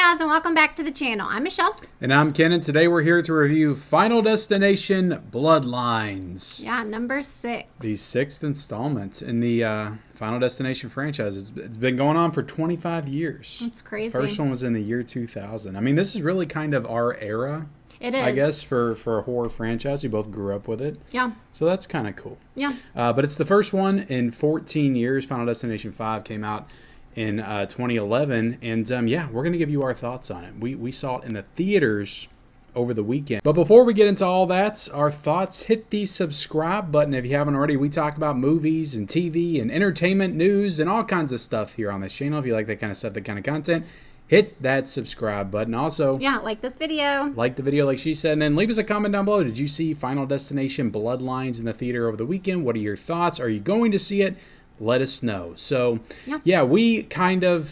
guys, and welcome back to the channel. I'm Michelle. And I'm Ken, and today we're here to review Final Destination Bloodlines. Yeah, number 6. The 6th installment in the Final Destination franchise. It's been going on for 25 years. That's crazy. The first one was in the year 2000. I mean, this is really kind of our era. It is. I guess for a horror franchise. We both grew up with it. Yeah. So that's kind of cool. Yeah. But it's the first one in 14 years. Final Destination 5 came out in 2011, and yeah, we're going to give you our thoughts on it. We saw it in the theaters over the weekend. But before we get into all that, our thoughts, hit the subscribe button if you haven't already. We talk about movies and TV and entertainment news and all kinds of stuff here on this channel. If you like that kind of stuff, that kind of content, hit that subscribe button. Also, yeah, like this video. Like the video, like she said, and then leave us a comment down below. Did you see Final Destination Bloodlines in the theater over the weekend? What are your thoughts? Are you going to see it? Let us know. So, yeah, we kind of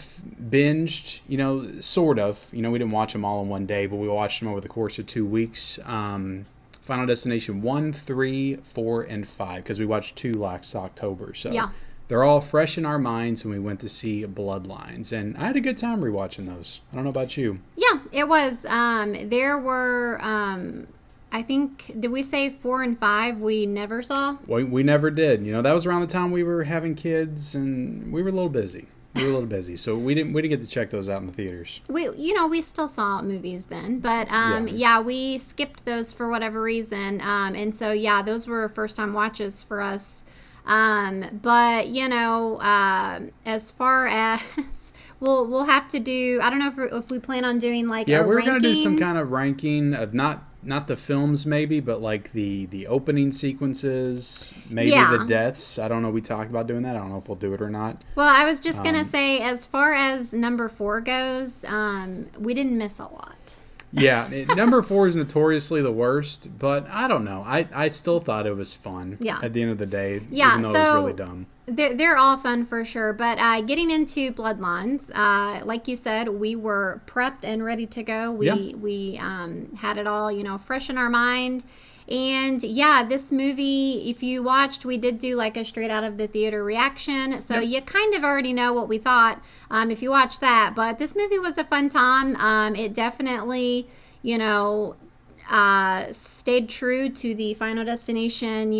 binged, sort of. We didn't watch them all in one day, but we watched them over the course of 2 weeks. Final Destination 1, 3, 4, and 5, because we watched 2 last October. So, they're all fresh in our minds when we went to see Bloodlines. And I had a good time rewatching those. I don't know about you. Yeah, it was. There were... I think, did we say 4 and 5 we never saw? We never did. That was around the time we were having kids, and we were a little busy. So we didn't get to check those out in the theaters. We still saw movies then, but yeah, we skipped those for whatever reason. And so yeah, those were first time watches for us. But as far as we'll have to do, I don't know if we plan on doing like a we're ranking. Gonna do some kind of ranking of not the films maybe, but like the opening sequences, maybe the deaths. I don't know. We talked about doing that. I don't know if we'll do it or not. Well, I was just gonna say, as far as number 4 goes, we didn't miss a lot. Yeah, number 4 is notoriously the worst, but I don't know. I still thought it was fun. Yeah. At the end of the day, yeah, even though it was really dumb. They're all fun for sure, but getting into Bloodlines, like you said, we were prepped and ready to go. We had it all, fresh in our mind. And yeah, this movie, if you watched, we did do like a straight out of the theater reaction. So you kind of already know what we thought if you watched that. But this movie was a fun time. It definitely, stayed true to the Final Destination,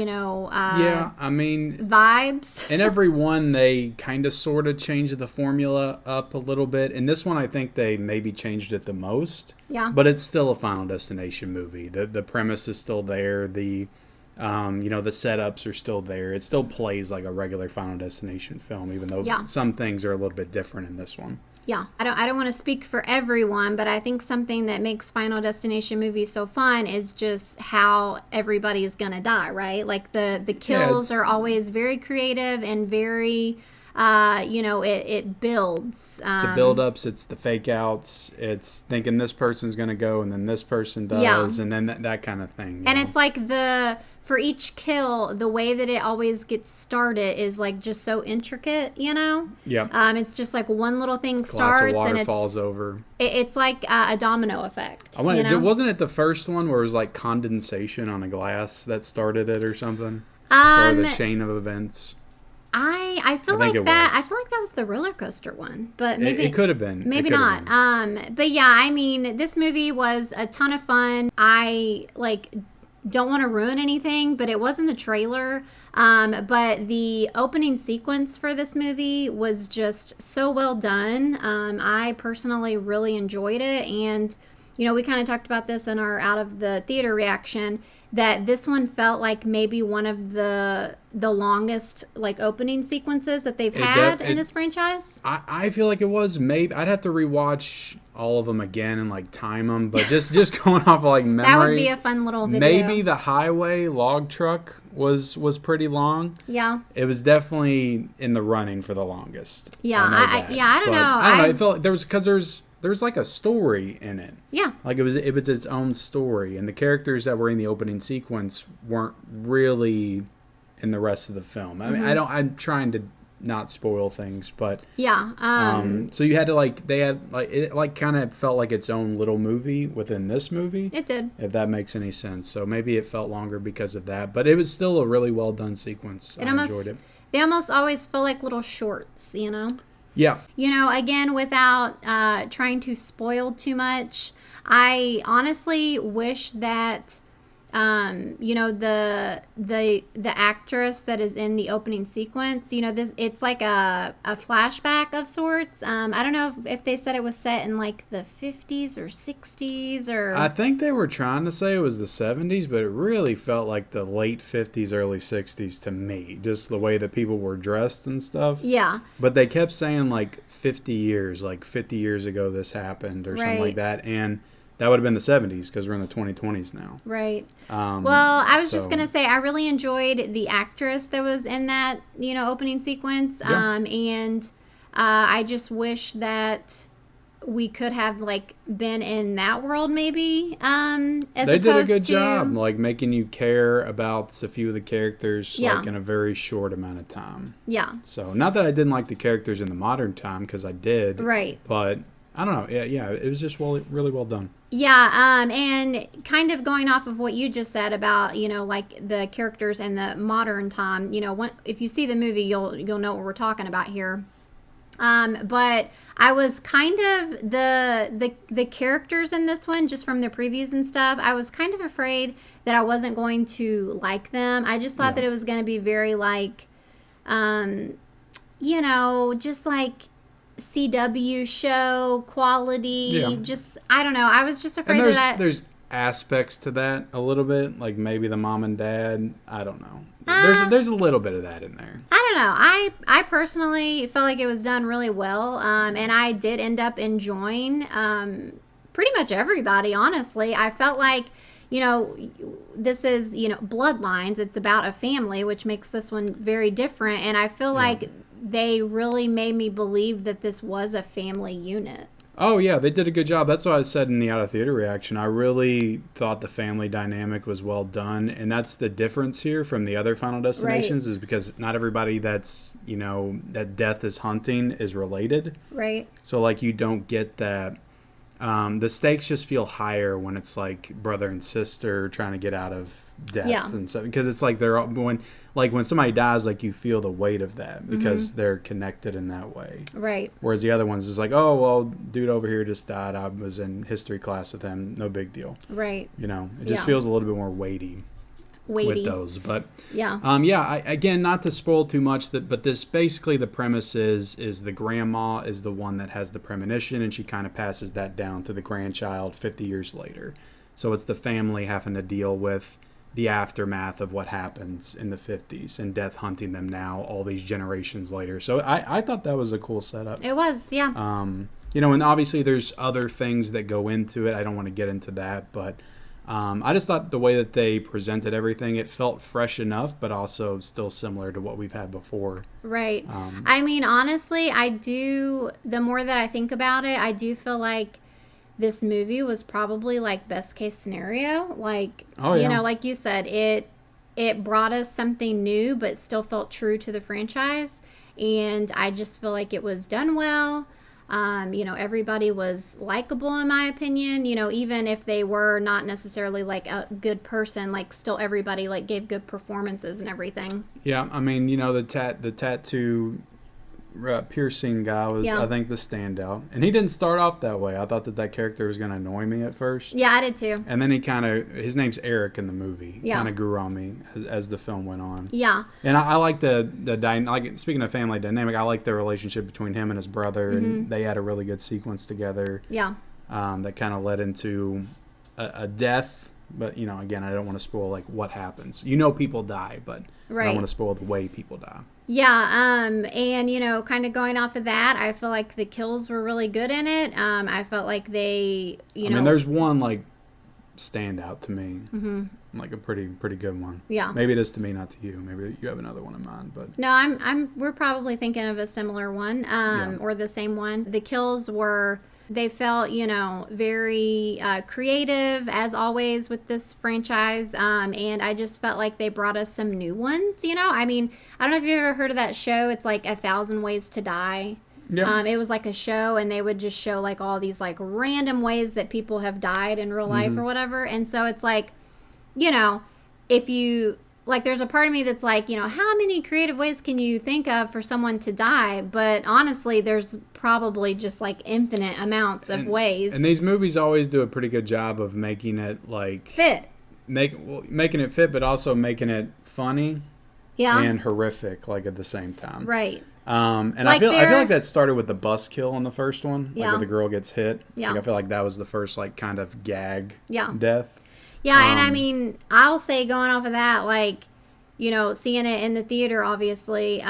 vibes. In every one, they kind of sort of changed the formula up a little bit. In this one, I think they maybe changed it the most. Yeah. But it's still a Final Destination movie. The premise is still there. The setups are still there. It still plays like a regular Final Destination film, even though some things are a little bit different in this one. Yeah, I don't want to speak for everyone, but I think something that makes Final Destination movies so fun is just how everybody is going to die, right? Like the kills are always very creative and very, it builds. It's the build-ups, it's the fake-outs, it's thinking this person's going to go and then this person does, and then that kind of thing. And it's like for each kill, the way that it always gets started is like just so intricate, Yeah. It's just like one little thing starts Glass of water and it falls over. It's like a domino effect. Wasn't it the first one where it was like condensation on a glass that started it or something? Or the chain of events. I feel like that was the roller coaster one, but maybe it could have been. Maybe not. But yeah, I mean, this movie was a ton of fun. I don't want to ruin anything, but it was in the trailer. But the opening sequence for this movie was just so well done. I personally really enjoyed it, and we kind of talked about this in our out of the theater reaction, that this one felt like maybe one of the longest opening sequences that they've had in this franchise. I feel like it was. Maybe I'd have to rewatch all of them again and time them, but just going off of memory, that would be a fun little video. Maybe the highway log truck was pretty long. Yeah, it was definitely in the running for the longest. Yeah, I don't know. I don't know. It felt there's like a story in it. Yeah. Like it was its own story, and the characters that were in the opening sequence weren't really in the rest of the film. I mean, I'm trying to not spoil things, but so you had to it kind of felt like its own little movie within this movie. It did. If that makes any sense. So maybe it felt longer because of that, but it was still a really well done sequence. I enjoyed it. They almost always feel like little shorts, Yeah. You know, again, without trying to spoil too much, I honestly wish that you know, the actress that is in the opening sequence, you know, this, it's like a flashback of sorts. I don't know if they said it was set in like the 50s or 60s I or think they were trying to say it was the 70s, but it really felt like the late 50s, early 60s to me. Just the way that people were dressed and stuff. yeah. But they kept saying like 50 years, like 50 years ago this happened or something like Right. that. And that would have been the 70s because we're in the 2020s now. Right. Well, I was just So, gonna say I really enjoyed the actress that was in that, you know, opening sequence. Yeah. And I just wish that we could have like been in that world maybe. As they did a opposed good to job, like making you care about a few of the characters, Yeah. like in a very short amount of time. yeah. So, not that I didn't like the characters in the modern time, because I did. Right. But I don't know. Yeah, it was just really well done. Yeah, and kind of going off of what you just said about, you know, like the characters in the modern time, you know, if you see the movie, you'll know what we're talking about here. But I was kind of the characters in this one, just from the previews and stuff, I was kind of afraid that I wasn't going to like them. I just thought Yeah. that it was going to be very like, you know, just like CW show quality. Yeah. Just I don't know. I was just afraid And that there's aspects to that a little bit, like maybe the mom and dad. I don't know. Uh, There's a little bit of that in there. I don't know. I personally felt like it was done really well, and I did end up enjoying pretty much everybody. Honestly, I felt like, you know, this is, you know, Bloodlines. It's about a family, which makes this one very different, and I feel like they really made me believe that this was a family unit. Oh yeah, they did a good job. That's what I said in the out of theater reaction. I really thought the family dynamic was well done, and that's the difference here from the other Final Destinations, is because not everybody that's, you know, that death is hunting is related. Right. So like you don't get that. The stakes just feel higher when it's like brother and sister trying to get out of death Yeah. and stuff, because it's like they're all, when somebody dies, like you feel the weight of that because they're connected in that way. Right. Whereas the other ones is like, oh well, dude over here just died. I was in history class with him. No big deal. Right. You know, it just Yeah. feels a little bit more weighty Weighty. with those. But Yeah. again, not to spoil too much, but this basically the premise is the grandma is the one that has the premonition, and she kind of passes that down to the grandchild 50 years later. So it's the family having to deal with the aftermath of what happens in the 50s and death hunting them now all these generations later. So I thought that was a cool setup. It was. Yeah. You know, and obviously there's other things that go into it. I don't want to get into that, but I just thought the way that they presented everything, it felt fresh enough, but also still similar to what we've had before. Right. I mean, honestly, the more that I think about it, I do feel like this movie was probably like best case scenario. Like, you know, like you said, it brought us something new, but still felt true to the franchise. And I just feel like it was done well. You know, everybody was likable in my opinion, you know, even if they were not necessarily like a good person, like still everybody like gave good performances and everything. Yeah, I mean, you know, the tattoo piercing guy was, I think, the standout. And he didn't start off that way. I thought that character was going to annoy me at first. Yeah, I did too. And then his name's Eric in the movie. Yeah. Kind of grew on me as the film went on. Yeah. And I like like, speaking of family dynamic, I like the relationship between him and his brother, and they had a really good sequence together. Yeah. That kind of led into a death. But, you know, again, I don't want to spoil like what happens. You know, people die, but I don't want to spoil the way people die. Yeah, and you know, kind of going off of that, I feel like the kills were really good in it. I felt like they, I mean, there's one like standout to me, like a pretty good one. Yeah. Maybe it is to me, not to you. Maybe you have another one in mind, but no, we're probably thinking of a similar one, or the same one. The kills they felt, you know, very creative as always with this franchise, and I just felt like they brought us some new ones. You know, I mean, I don't know if you've ever heard of that show. It's like 1,000 Ways to Die. Yeah. It was like a show, and they would just show like all these like random ways that people have died in real life or whatever. And so it's like, you know, if you like there's a part of me that's like, how many creative ways can you think of for someone to die? But honestly, there's probably just like infinite amounts of ways. And these movies always do a pretty good job of making it like fit. Making it fit, but also making it funny and horrific like at the same time. Right. And like I feel like that started with the bus kill in the first one, like where the girl gets hit. Yeah. Like I feel like that was the first like kind of gag death. Yeah, and I mean, I'll say going off of that, like, seeing it in the theater, obviously,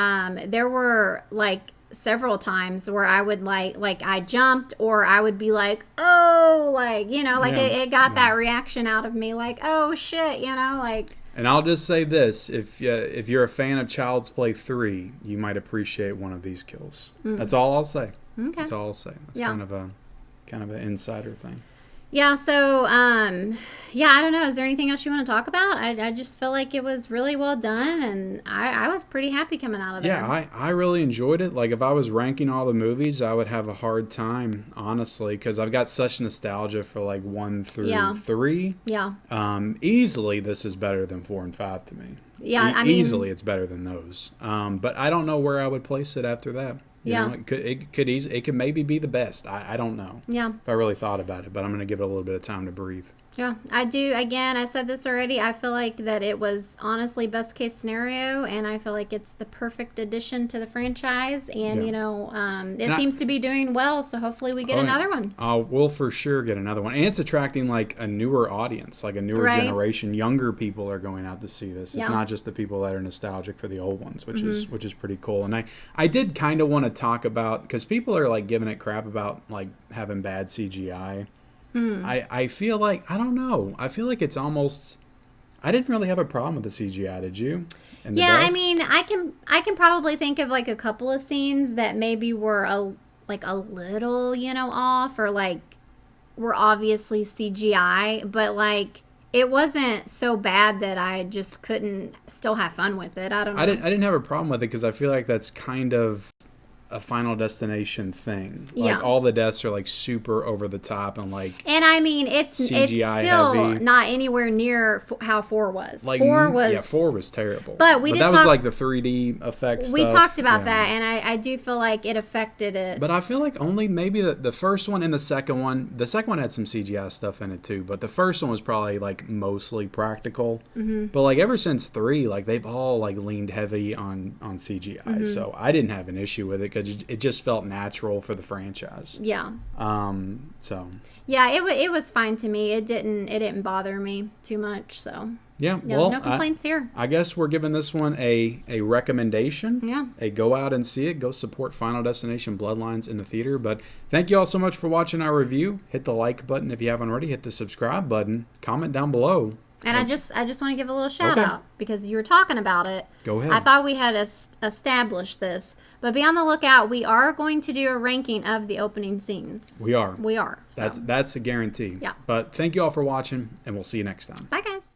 there were like several times where I would like I jumped, or I would be like, oh, like, it got that reaction out of me, like, oh shit, like. And I'll just say this: if you're a fan of Child's Play 3, you might appreciate one of these kills. That's all I'll say. Okay. That's all I'll say. That's kind of an insider thing. Yeah, so, I don't know. Is there anything else you want to talk about? I just feel like it was really well done, and I was pretty happy coming out of there. Yeah, I really enjoyed it. Like, if I was ranking all the movies, I would have a hard time, honestly, because I've got such nostalgia for, like, 1 through 3. Yeah. Easily, this is better than 4 and 5 to me. Yeah, I mean... Easily, it's better than those. But I don't know where I would place it after that. You know, it could maybe be the best. I don't know. Yeah. If I really thought about it, but I'm going to give it a little bit of time to breathe. Yeah, I do. Again, I said this already. I feel like that it was honestly best case scenario, and I feel like it's the perfect addition to the franchise. And it seems to be doing well. So hopefully we get another one. We'll for sure get another one, and it's attracting like a newer audience, like a newer generation. Younger people are going out to see this. It's not just the people that are nostalgic for the old ones, which is pretty cool. And I did kind of want to talk about, because people are like giving it crap about like having bad CGI. I feel like, I don't know. I feel like it's almost, I didn't really have a problem with the CGI, did you? Yeah, I mean, I can probably think of like a couple of scenes that maybe were a little, off, or like were obviously CGI, but like it wasn't so bad that I just couldn't still have fun with it. I don't know. I didn't have a problem with it because I feel like that's kind of a Final Destination thing. Like all the deaths are like super over the top and like. And I mean, it's still heavy. not anywhere near how 4 was. Like 4 was 4 was terrible. But that was like the 3D effects. We talked about that, and I do feel like it affected it. But I feel like only maybe the first one and the second one. The second one had some CGI stuff in it too, but the first one was probably like mostly practical. But like ever since 3, like they've all like leaned heavy on CGI. So I didn't have an issue with it because it just felt natural for the franchise. Yeah. So. Yeah, it was fine to me. It didn't bother me too much. So. Yeah. Well, no complaints here. I guess we're giving this one a recommendation. Yeah. A go out and see it. Go support Final Destination Bloodlines in the theater. But thank you all so much for watching our review. Hit the like button if you haven't already. Hit the subscribe button. Comment down below. And I just want to give a little shout out because you were talking about it. Go ahead. I thought we had established this, but be on the lookout. We are going to do a ranking of the opening scenes. We are. We are. So. That's a guarantee. Yeah. But thank you all for watching, and we'll see you next time. Bye, guys.